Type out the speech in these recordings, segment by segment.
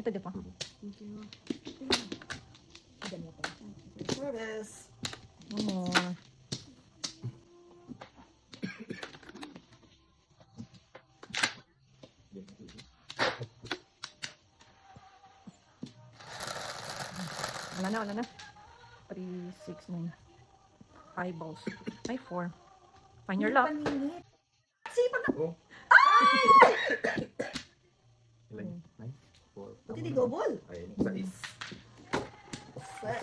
Ito dito. Thank you. Service. One more. Wala na. 3, 6, 9. 5 balls. Ay, 4. Find your luck. Sipag na. Oh. Ilan? 9? 4. Buti di double. Ay, sa is. Set.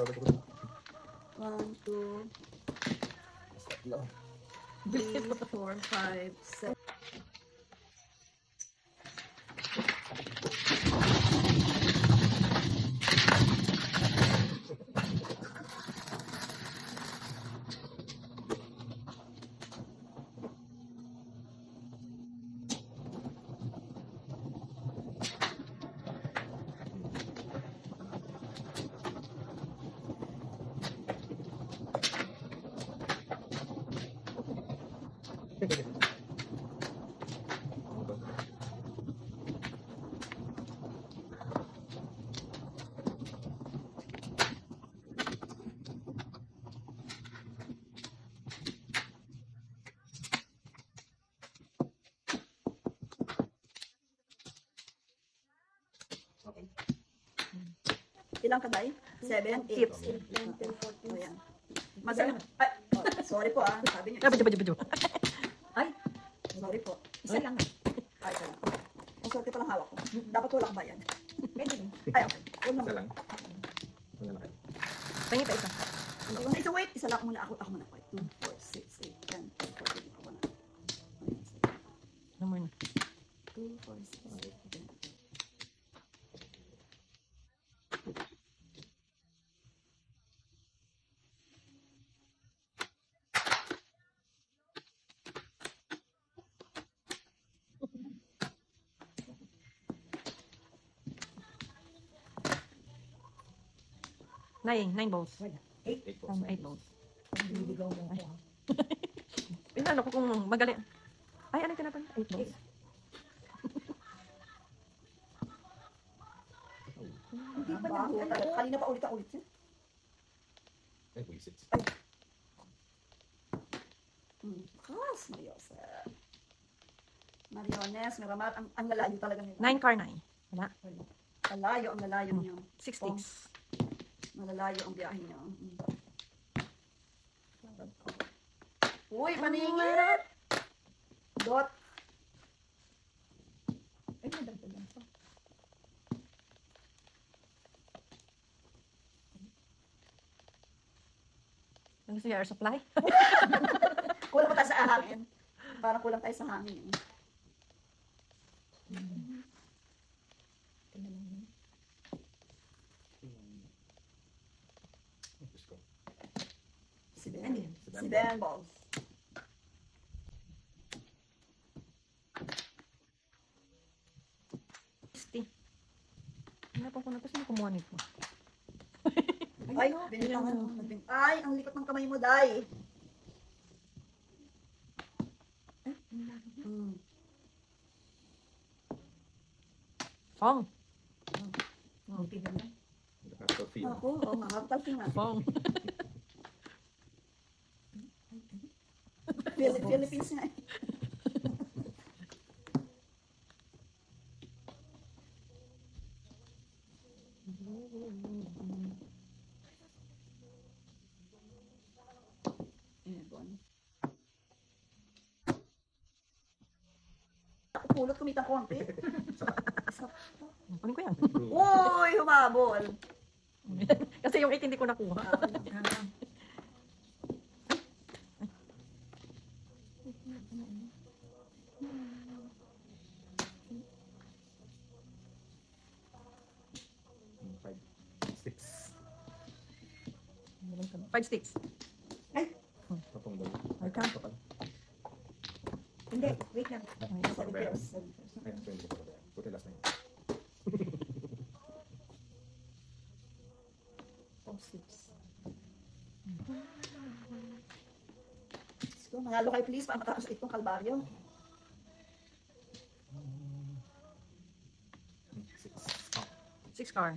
1, 2, 3, 4, 5, 7. Okay. Ilang kaday? 7, 8, 10, 14. Ayan. Masaya. Ay, oh, sorry po ah. Sabi niyo. Badyo. Ay, sorry po. Isa lang. Ay, isa lang. Ang swerte palang hawak ko. Dapat walang bayan. Pwede rin. Ay, okay. Huwag naman. Isa lang. Wala na kayo. Tingin pa isa. Yung isa, wait. Isa lang muna. Ako muna. 2, 4, 6, 8, 10, 14. Ako muna. No more na. 2, 4, 6, 8, 10. Nine balls. 8 po. 8 balls. Bibigay mo ako. Pinano ko kung magaling. Ay, ano yung tinapan? 8 balls. Hindi pa na. Kanina pa ulit yan. Ay, 6. Kas, Mariosa. Mariones, Miramat. Ang lalayo talaga nila. 9 car 9. Wala. Ang lalayo niyo. 6 sticks. Malalayo ang biyahe niyo. Uy, paningin! Dot. Ay, madagdagan pa. Ang gusto niya air supply? Kulang pa tayo sa hangin. Parang kulang tayo sa hangin. Si Ben balls. Hinapan ko na tapos kumuha nito. Ay, binitangan mo. Ay, ang likot ng kamay mo, Day. Fong. Ako, makakapal nga. Fong. Philippines nga eh. Pulot kumitang konti. Kunin ko yan. Uy, humabol. Kasi yung 8 hindi ko nakuha. Five sticks. Ay, Ay, count. hindi. Wait lang. Put last name. So, manalo kayo please para matapos itong kalbaryo. 6 6 car.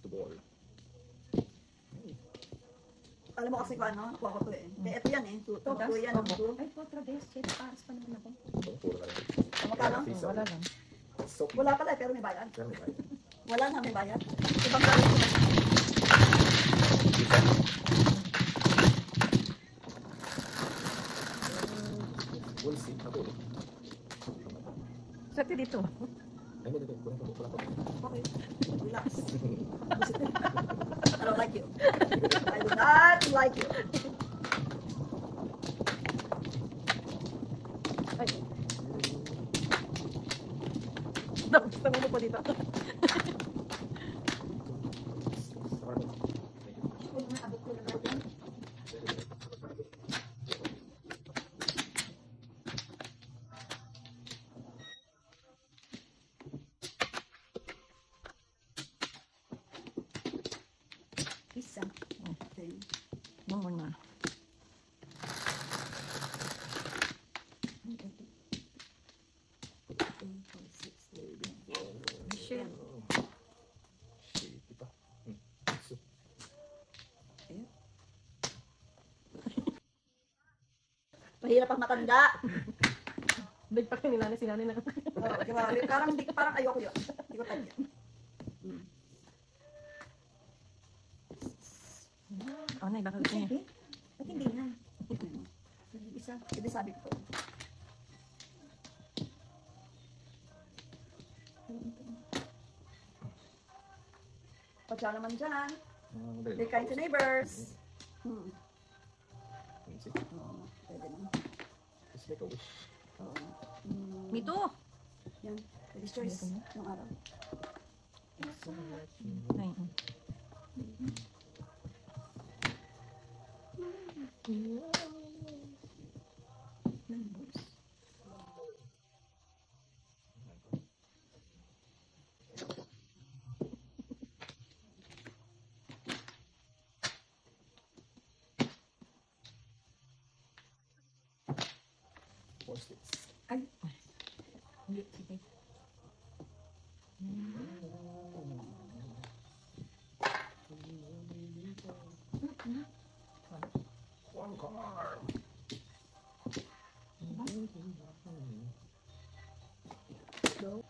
To ball. Alam mo kasi kung ano, nakuha ko to eh. Kaya ito yan eh. Two yan. Two. Ay, 4 trades. 7 pares pa naman ako. Puro na rin. Magkano? Piso. Wala lang. So, Wala pala eh, pero may bayad. pero may bayad. Wala na, may bayad. Ibang bayad. We'll see. Ako eh. Swerte dito. Ay, hindi. Wala pa. Okay. Relax. I don't like you. I do not like you. Ay. Tanong mo po dito. Isa. Okay. No more na. Shit. Shit, diba? So, Mahirap ang matanda. Big pa kanila na sinanay na. Oh, grabe. Parang ayoko yun. Hindi ko tayo yan. Oh, nay, baka gusto niya. Hindi. Ba't hindi na? Isa. Hindi sabi ko. Patsa naman dyan. dali. Be kind to neighbors. Let's see. Oo, pwede naman. Just make a wish. Oo. Me too. Yan. Pwede choice. Yung araw. Ay. Numbers. Post-its. Ay. Hindi, sige. One car. Go.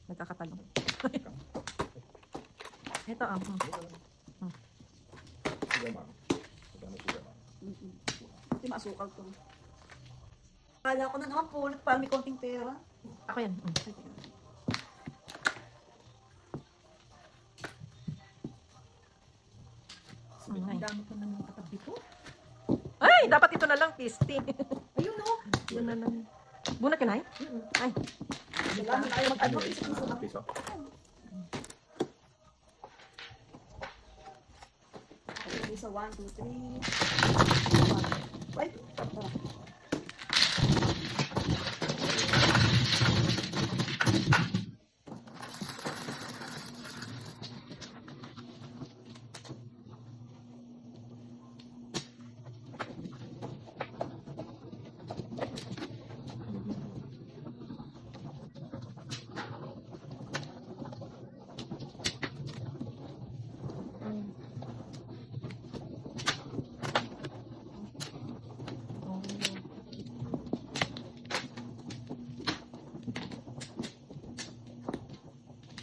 Nagkakatalo. Ito ang. Sugar ma'am. Magkano sugar ma'am? Hindi masukal to. Kala ko na naman pulot para may konting pera. Ako yan. Ang Ay. dami ko naman katabi ko. Ay, dapat ito na lang, Pisti. Ayun o. Yun na lang. Bunat ka na eh? Ay. Wala na tayo mag-ano. Piso-piso lang. Piso. Okay, so 1, 2, 3. Ay, tara.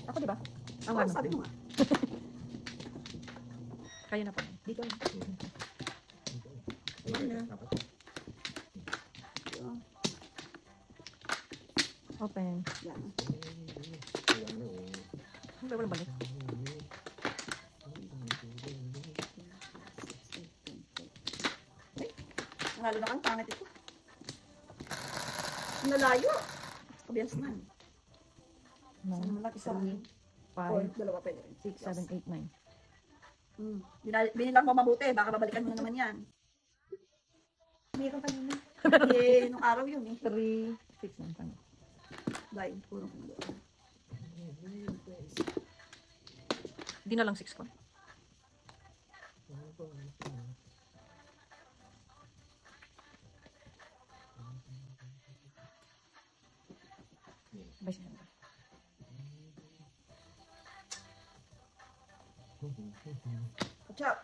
Ako, di ba? Ang Oh, ano? sabi mo nga. Kayo na po. Dito. Open. Yan. Ang walang balik. Nalo na ang pangit ito. Nalayo. Kabias na. Ang malaki sa 3, Or 5, dalawa pwede rin. 6, 7, 8, 9. Binilang mo mabuti. Baka babalikan mo na naman yan. Meron kanina. Nung araw yun eh. 3, 6, 9, 10. Dahil, puro ko doon. Hindi na lang 6 ko. Basta. Watch out.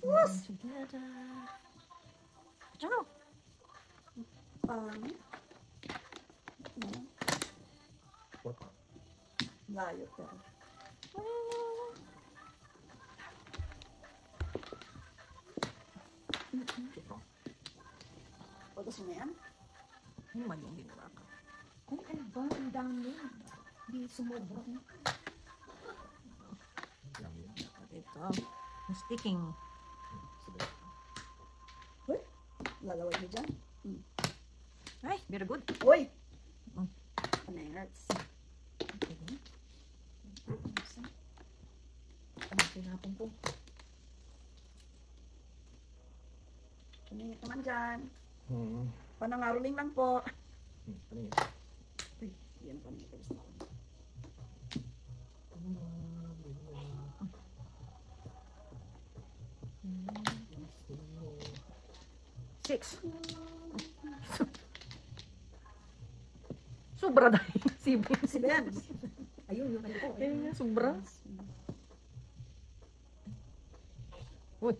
Sus! Ano? Layo pero. Pagkas mo na yan? Ano man yung ginawa ka? Ay, ano ba? Ang dami. Hindi sumobra. Ito. Yung sticking. Uy, lalawag mo dyan. Ay, very good. Uy! Mm. Nerds. Ano sinapon ko? Tumingit naman dyan. Panangaroling lang po. Ano yun? Uy, yan pa nito. 6. Sobra dahil. Si Ben. Ayun, yung ano ko. Ayun nga, sobra. Uy.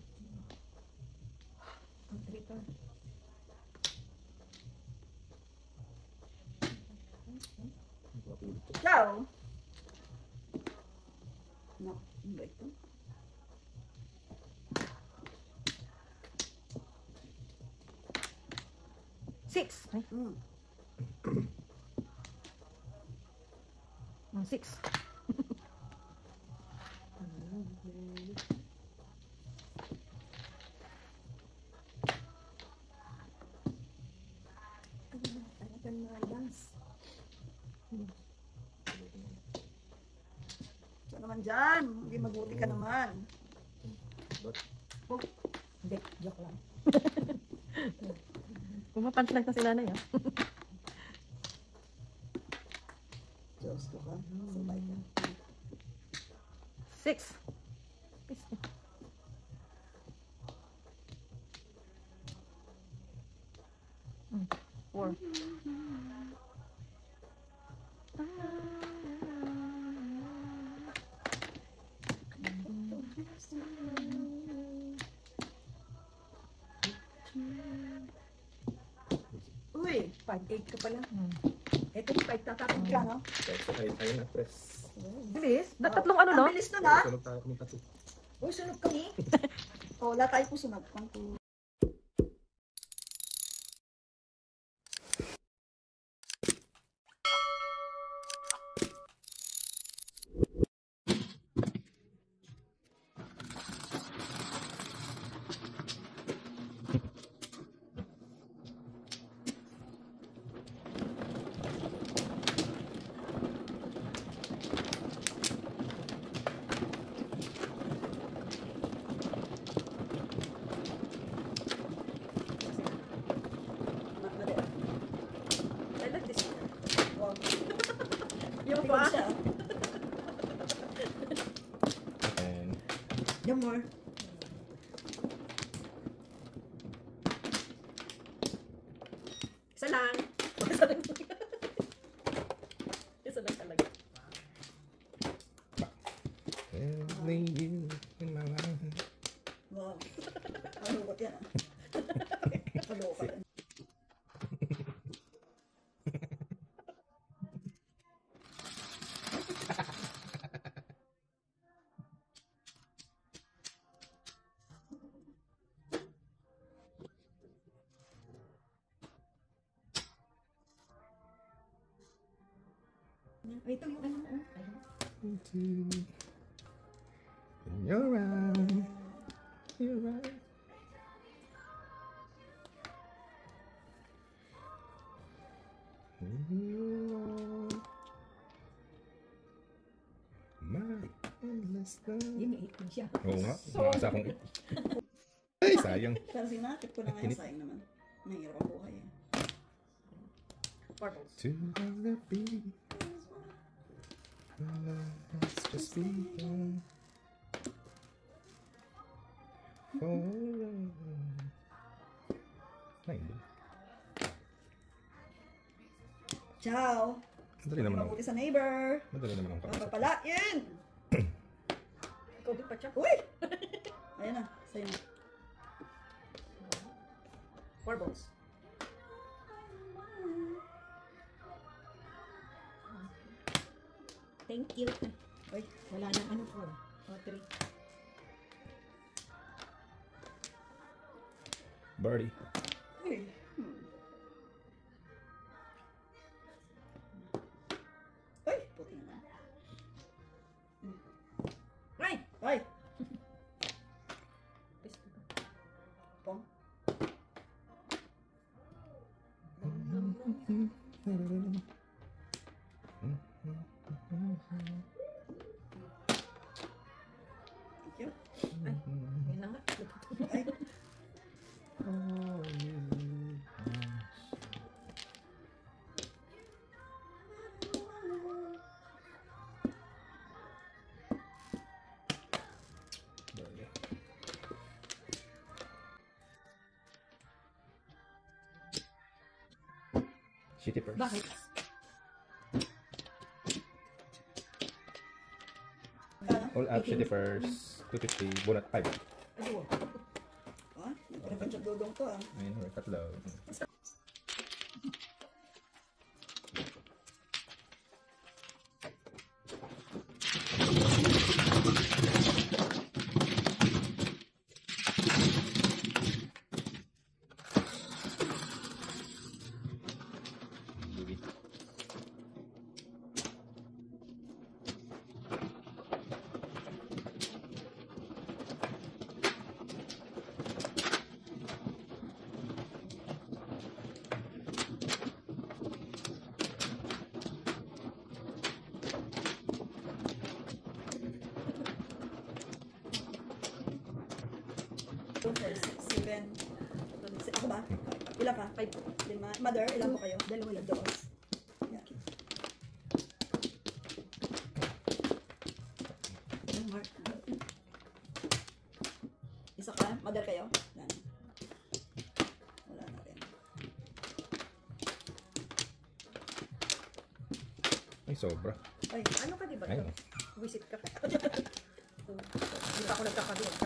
Ciao! No, hindi ba ito? Six. Ay, 6. Ito naman dyan. Hindi mabuti ka naman. Oh, hindi, joke lang. Pumapunchline na sila na yan. Diyos ko ka. Sabay ka. 6. 4. Uy, 5-8 ka pala. Ito yung 5 tatapin ka, no? Tayo na, press. Bilis. Tatlong ano, no? Ang bilis nun, ha? Sunod tayo kami tatlo. Uy, sunod kami. O, wala tayo po sunod. I like this. Wow. Yung pa? And Yung more. Isa lang. Isa lang talaga. only you in my life. Wow. Ano ba yan? Ano ka? Ito yung ano mo. You're right. You're right. My endless love. Hindi, may 18 siya. Oo nga, umasa akong... Ay, isa. sayang. Pero sinakit ko na ngayon, Init. sayang naman. Mahirap ang buhay eh. 4 balls. To the beat. Let's just be young. Ay, hindi. Ciao! Madali naman ang, Mabuti sa neighbor! madali naman ang kausap. Papapalain! Ikaw din pa siya. Uy! Ayan na, sa'yo na. 4 balls. Thank you. Uy, Wala nang ano 4. O 3. Birdie. uy. Uy, puti naman. Ay! Ay! Pong. Thank you. Yun na nga. Ay, Birdie. Shitty purse. Bakit? All up shitty purse. 250. Bunot 5. Ano? ah, nagpapag sa dudong to ah. Ayun, we're tatlo. Lugi. Two, four, six, seven. Ako ba? Ilan ka? 5. 5. Mother, ilan po kayo? Dalawa lang. Dos. Yeah. Mark. Isa ka? Mother kayo? Wala na. Wala na rin. Ay, sobra. Ay, Ano ka diba? Ayun. Visit ka. Hindi pa ako nagkakabilang.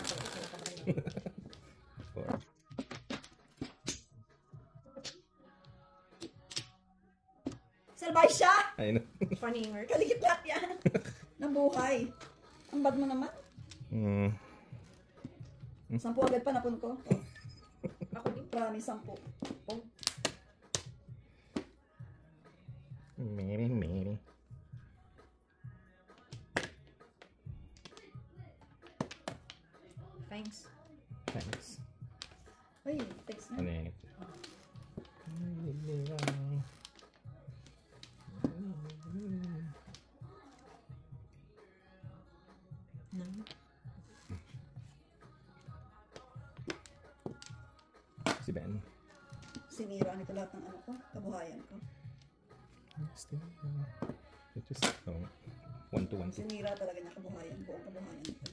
Four. salbay siya! Ayun. Funnier. Kaligitlat yan. Ng buhay. Ang bad mo naman. Hmm. 10 agad pa napun ko. Oh, Ako din. promise, 10. Oh. Mary. Thanks. Thanks. Ay, text na. Ano yan? Si Ben. Sinira nito lahat ng ano ko, kabuhayan ko. It just, no. 1 to 1 to. Sinira talaga niya kabuhayan, buong kabuhayan nito.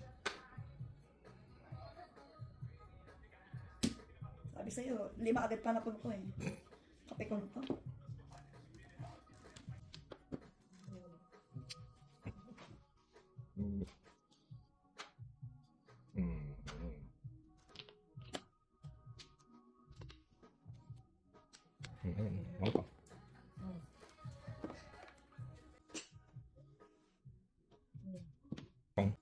Sabi sa'yo, 5 agad pa napun ko eh. Kape ko nito. Mm. Mm. Ayun, ako pa. Pong.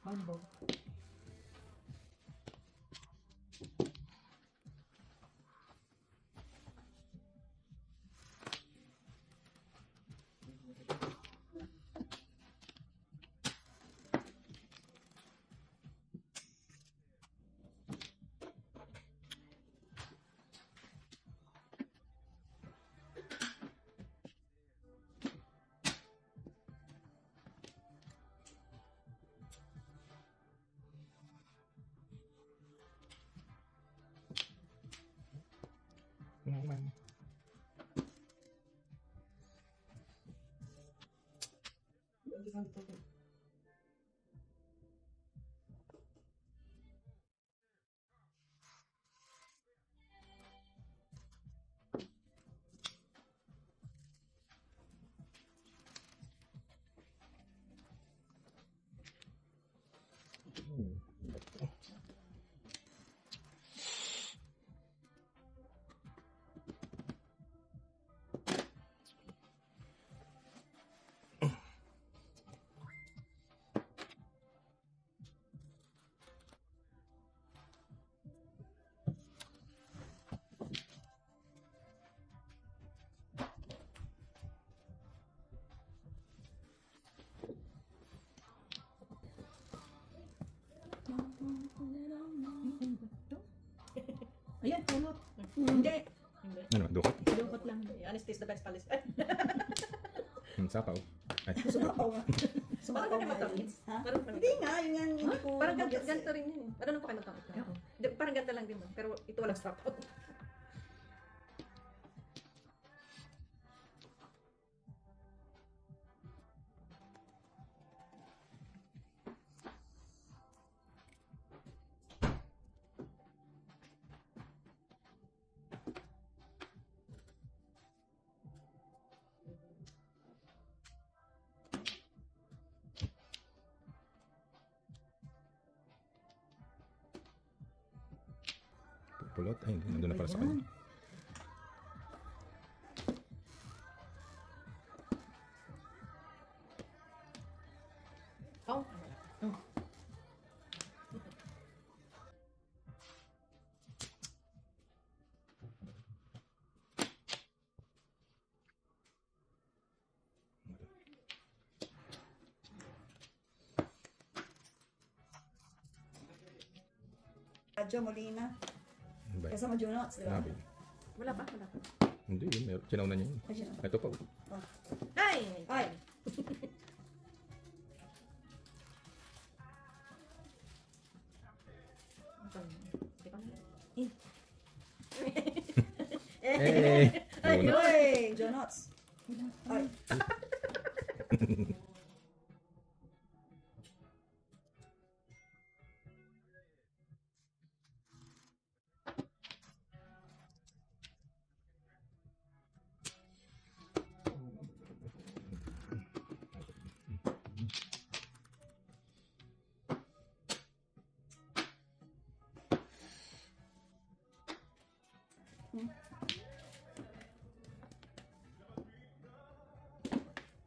Bumbo. Naman. Ayan, pulot. Hindi. Ano, dukot? Dukot lang. Honesty is the best policy. Sapaw. Ay, Sumapaw nga. Sumapaw Parang nga matamis. yun. Ha? Parang Hindi nga, yun nga, hindi ko Parang magets eh. ganito rin yun eh. Ano nang pakimatangit na? Parang ganito lang din mo. Pero ito walang stop. pulot. Ay, nandun na para sa kanya. Oh. Oh. Radyo Molina. Ano ba? Kasama Junots, di ba? Sabi. Wala pa, wala pa. Hindi, yun. Meron. Sinauna niya yun. Ay, siya. Ito pa. Ay! Ay! Hey! Ay, Donuts. oy! Junots. Ay.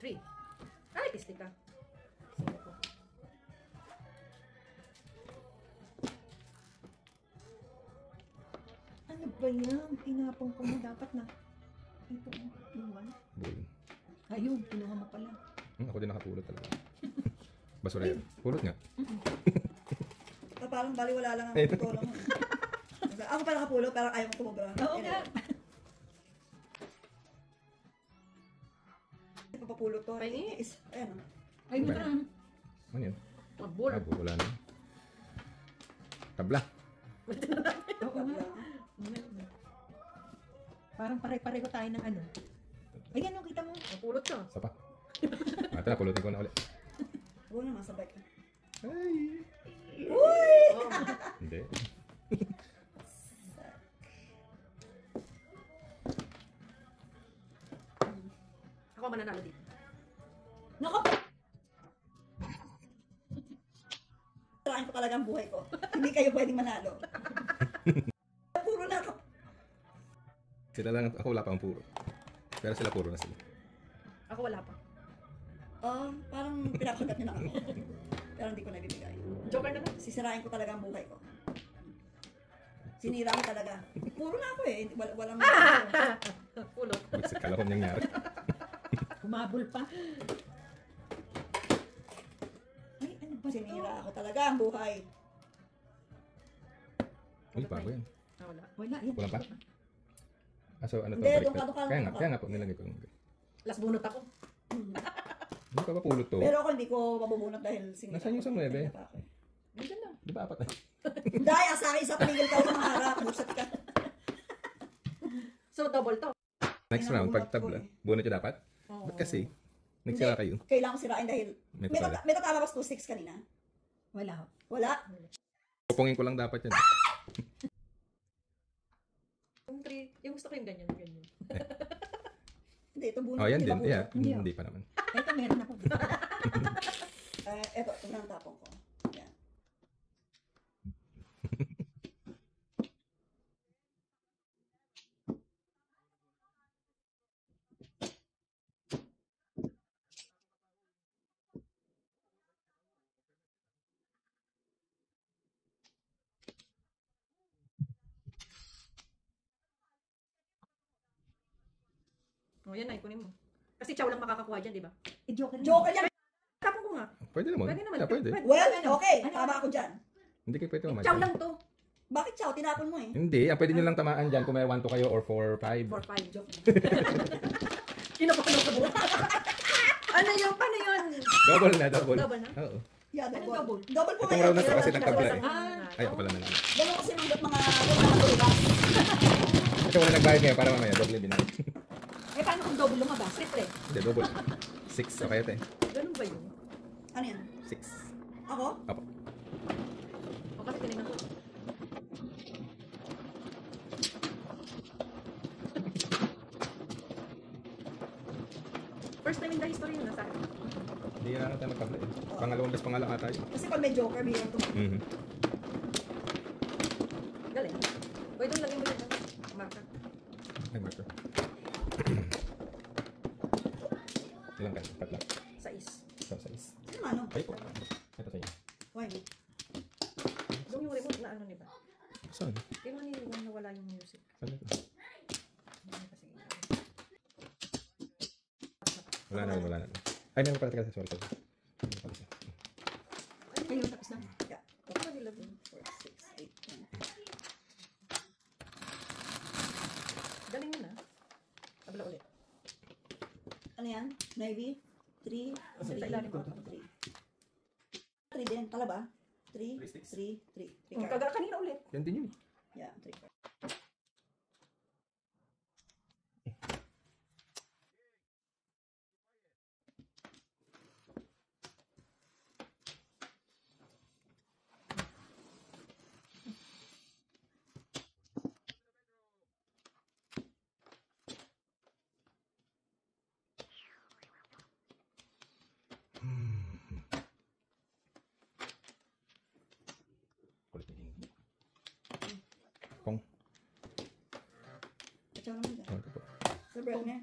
Three. Ay, pisti ka. Sige po. Ano ba yan? Tinapong ko mo dapat na. Ito, iwan. Bull. Ayun, kinuha mo pala. Ako din nakapulot talaga. Basura yan. Pulot nga. Parang baliwala lang ang putulong mo. Ako pa nakapulo, parang ayaw mo tumubra. Oo nga. Papapulot to. Pahingi. Ayan. Ayun Ba? ka. Ano yun? Mabul. Wala na. Tabla. Oo nga. Parang pare-pareho tayo ng ano. Ayan, no, kita mo. Mapulot ka. Isa pa. Ito na, pulutin ko na ulit. Huwag naman, sabay ka. Ay! Uy! Hindi. Ako mananalo dito. Nako! Tirahin ko talaga ang buhay ko. Hindi kayo pwedeng manalo. Puro na ako. Sila lang, ako wala pa ang puro. Pero sila puro na sila. Ako wala pa. Parang pinapakagat niyo na ako. Pero hindi ko nabibigay. Joker na lang. Sisirain ko talaga ang buhay ko. Sinira ko talaga. Puro na ako eh. Walang Pulot. Kala ko nangyari. Humabol pa. Ay, ano ba? Sinira ako talaga ang buhay. Uy, bago yan. Ah, wala. Wala, yan. Kulang pa? Ah, so ano to? Hindi, Baliktad. doon ka. Kaya nga po, nilagay ko yung... Last bunot ako. Hindi pa ba pulot to? Pero ako hindi ko mabubunot dahil sinira. Nasaan yung sa 9? Ganyan lang. Di ba 4 na? Dahil sa akin, isa tumigil ka sa mga harap. Busat ka. So, double to. Next Ay, round, pag nabunot ko tabla. eh. Bunot nyo dapat? Oo. Ba't kasi? Nagsira kayo. Kailangan ko sirain dahil May may, tatala. may tatama ba 2-6 kanina? Wala ho. Wala. Pupungin ko lang dapat yan. Yung 3, yung gusto ko yung ganyan, ganyan. Hindi, ito bunot. Oh, yan Di ba din. bunot? Yeah, Hindi, hindi pa naman. Ito meron ako. Ito ang tapong ko. Yan. O, yan na, ikunin mo. Kasi chow lang makakakuha dyan, di ba? Joker na. Joker yan. Tapon ko nga. Pwede naman. Pwede naman. Yeah, pwede. Well, okay. Ano? Tama ako dyan. Hindi kayo pwede mamatay. Chow lang to. Bakit chow? Tinapon mo eh. Hindi, ang pwede nyo lang tamaan dyan kung may 1 to kayo or 4, 5. 4-5. Joke. Kinapano ko ba? Ano yun? Paano yun? Double na, double. Double na? Oo. Yeah, Ano double. double? Double po Itong ngayon. round na to kasi nagtabla eh. Ah, Ay, ako pala na lang. Dalawa kasi nung mga tulibas. Kasi wala nagbayad ngayon para mamaya, double din na. Eh, paano kung double lumabas? triple. Hindi, double. 6, okay ate. Ganun ba yun? Ano yan? 6. Ako? Apo. O kasi tinignan ko. First time in the history yun, nasa akin. Hindi na natin magtabla eh. Pangalawang best pangalang ata yun. Kasi pag may joker, bihira ito. Mhm. Galing. Pwede lagyan mo dyan. Marker. Ay, marker. Ilang ka? Tatlo. Sais. So, 6. Ano ano? Ay po. Ito sa inyo. Why me? Doon yung remote na ano, di ba? Saan? Kaya mo niliwan na wala yung music. Saan ito? Ano kasi? Wala na, wala na. Ay, meron pala. Sorry, sorry. Meron pala siya. Ayun, tapos na. Yeah. Ano ba nilagyan? 4, 6, 8, 10. Galing yun ah. Tabla ulit. Ano yan? Navy? 3, 3, Sa ilalim ko. 3. 3 din. Tala ba? 3, 3, 3. Kagara kanina ulit. Yan din yun. Yeah, 3. Kulit na din. Pong. Kachaw naman dyan. Oh, ito po. Sa bread niya.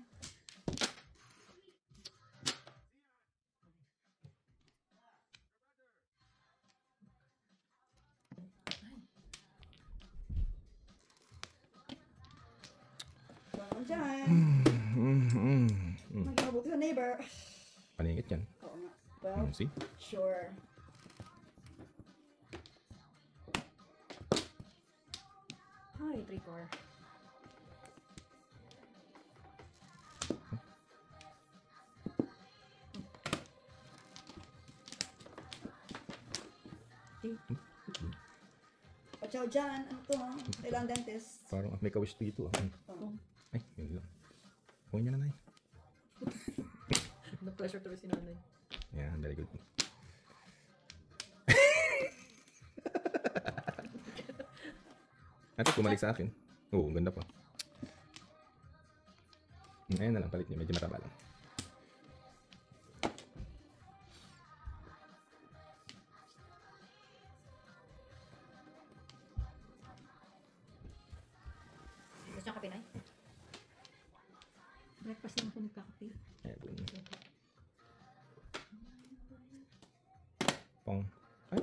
Welcome dyan. Maging mabuti sa neighbor. Paningit yan. Oo nga. Well, See? sure. Ay, 3-4. Kachaw dyan. Ano to? Kailangan dentist. Parang may kawish dito. Oo. Ay, yun lang. Huwag niya na na No pleasure to si nanay. Yeah, very good. Ate, kumalik sa akin. Oo, ganda pa. Ayun na lang, palit niya. Medyo mataba lang. Gusto niya kape na Breakfast lang ako nagkakape. Ayun. Pong.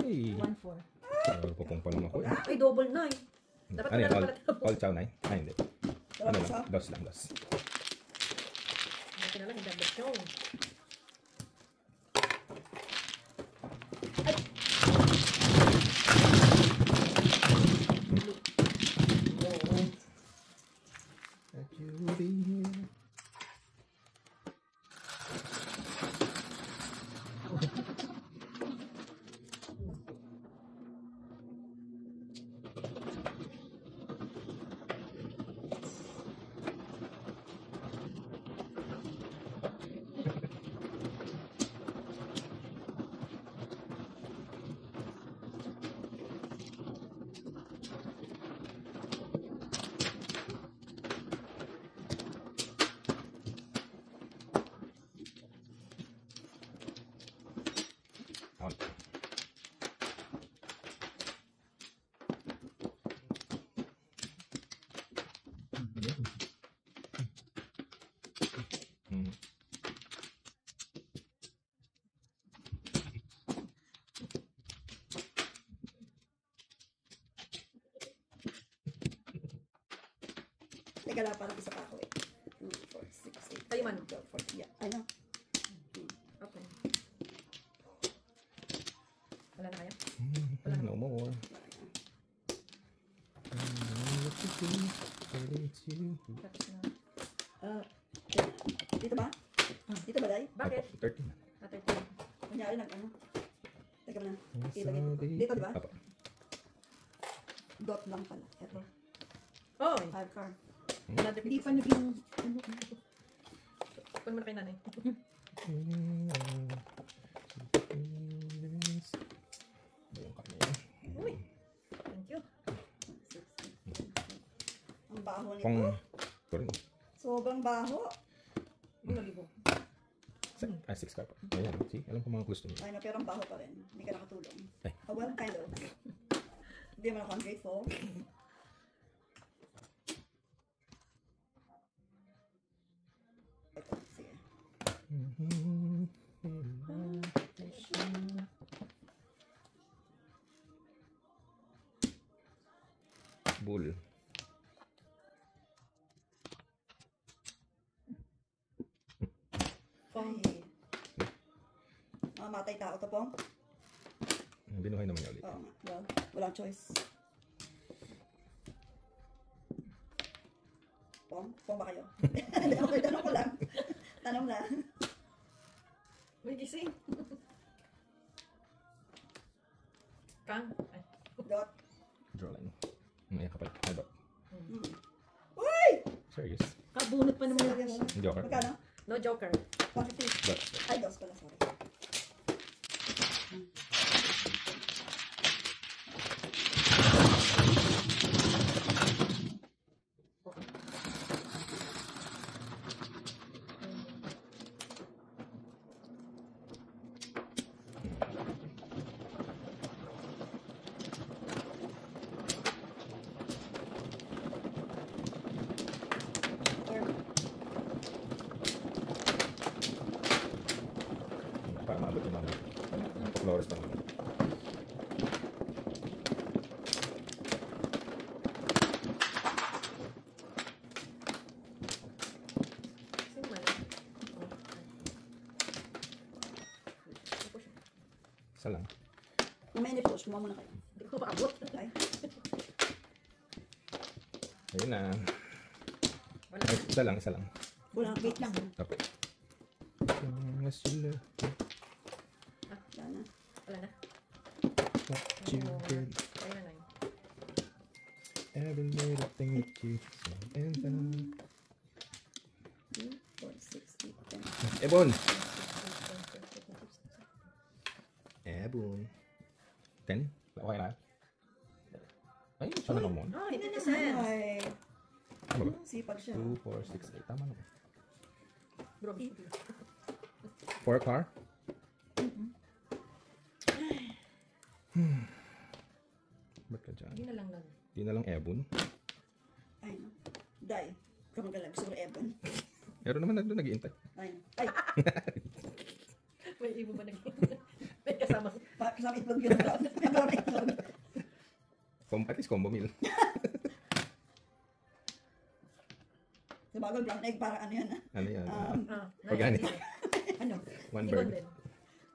Ay. 1-4. Pupong pa naman ako eh. Ay, double 9. Dapat Ano yan? meron All, pala tayo. all chow na eh? Ay, hindi. Ano Tapos, lang? Dos lang, dos. Buti na lang, hindi ang show. On. Hmm. teka lang, parang isa pa ako eh. 2, 4, 6, 8, Tayo man. 12, 14. Yeah, I know. Okay. Wala na kaya? No more. Tapos na. Ah, dito ba? Dito ba, Day? Bakit? 13. Ah, 13. Kunyari ano? Teka ba na? Yes, Ilagay ko. Saudi. Dito, di ba? Apo. Dot lang pala. Ito. Oh, 5 car. another Hindi 50. pa naging, Kunin mo na kay nanay. Yung kanya. Uy, thank you. 6, 8, 10. Ang baho nito. Pang... Ito rin. Sobrang baho. Ano libo? 6 ka pa. Ayan, see? Alam ko mga gusto niyo. Ay, no, pero ang baho pa rin. Hindi ka nakatulong. Ay. Oh, well, kind of. Hindi man ako ungrateful. Ito, sige. Bull. Pong. Ay. Mamatay tao to, Pong. Binuhay naman niya ulit. Oo nga. Well, walang choice. Pong? Pong ba kayo? Hindi, okay. Tanong ko lang. Tanong lang. May gising. Kang. Ay. Dot. Draw line. Ayan kapal. Ano ba? Uy! Serious. kabunot pa naman Serious. ako. Joker. Magkano? No joker. 150. Dot. Ay, dos pala, sorry. Para maabot yung mga flores pa naman. Sino man? Oh, ay. Ano po siya? Isa lang. Mamaya ni-push, kumuha muna kayo. Hindi ko maabot. Ay, Ayun na. Wala. Ay, isa lang, isa lang. wala. Wait lang. Tapos. Yung sila. Wala na. Wala na. What you did. Ayun na. Every little thing that you said. And then... 2, 4, 6, 8, 10. Ebon! Ebon. 10? Okay na? Ay, sana ka muna. Oh, hindi na sense. Ay, Ano ba? sipag siya. 2, 4, 6, 8. Tama na. Bro. 4 car? Ba't ka dyan? Hindi na lang lang. Di na lang Ebon. Ay, no. Day. Ikaw magalang. Gusto ko na Evan. Meron naman na doon nag-iintay. Ay, no. Ay, May ibo ba nag May kasama. kasama itlog yun. May brown itlog. At least combo meal. Sa bagay, brown egg, parang ano yan, Ano yan? Organic. Organic. Ano? One Ibon bird. din.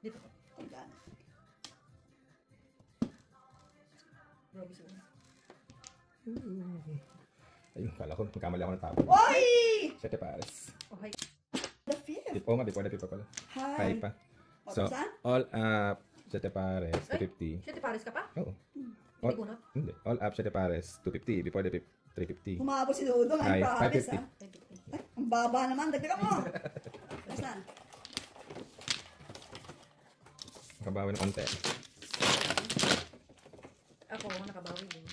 Dito. Organic. Robinson. Ayun, kala ko, magkamali ako ng tabo. Oy! Siete pares. Oh, hi. The fifth. Oo nga, before the pipa pala. Hi. Hi pa. O, So, saan? all up, siete pares, Ay. 250. Siya, Paris ka pa? Oo. Hindi All, bunot. hindi. All up, siete pares, 250. Before the 350. Humabot si Dodo. Hi, Ay, promise 550. ah. Ay, ang baba naman. Dagdagan mo. Saan? Makabawi ng konti. Ako, nakabawi din.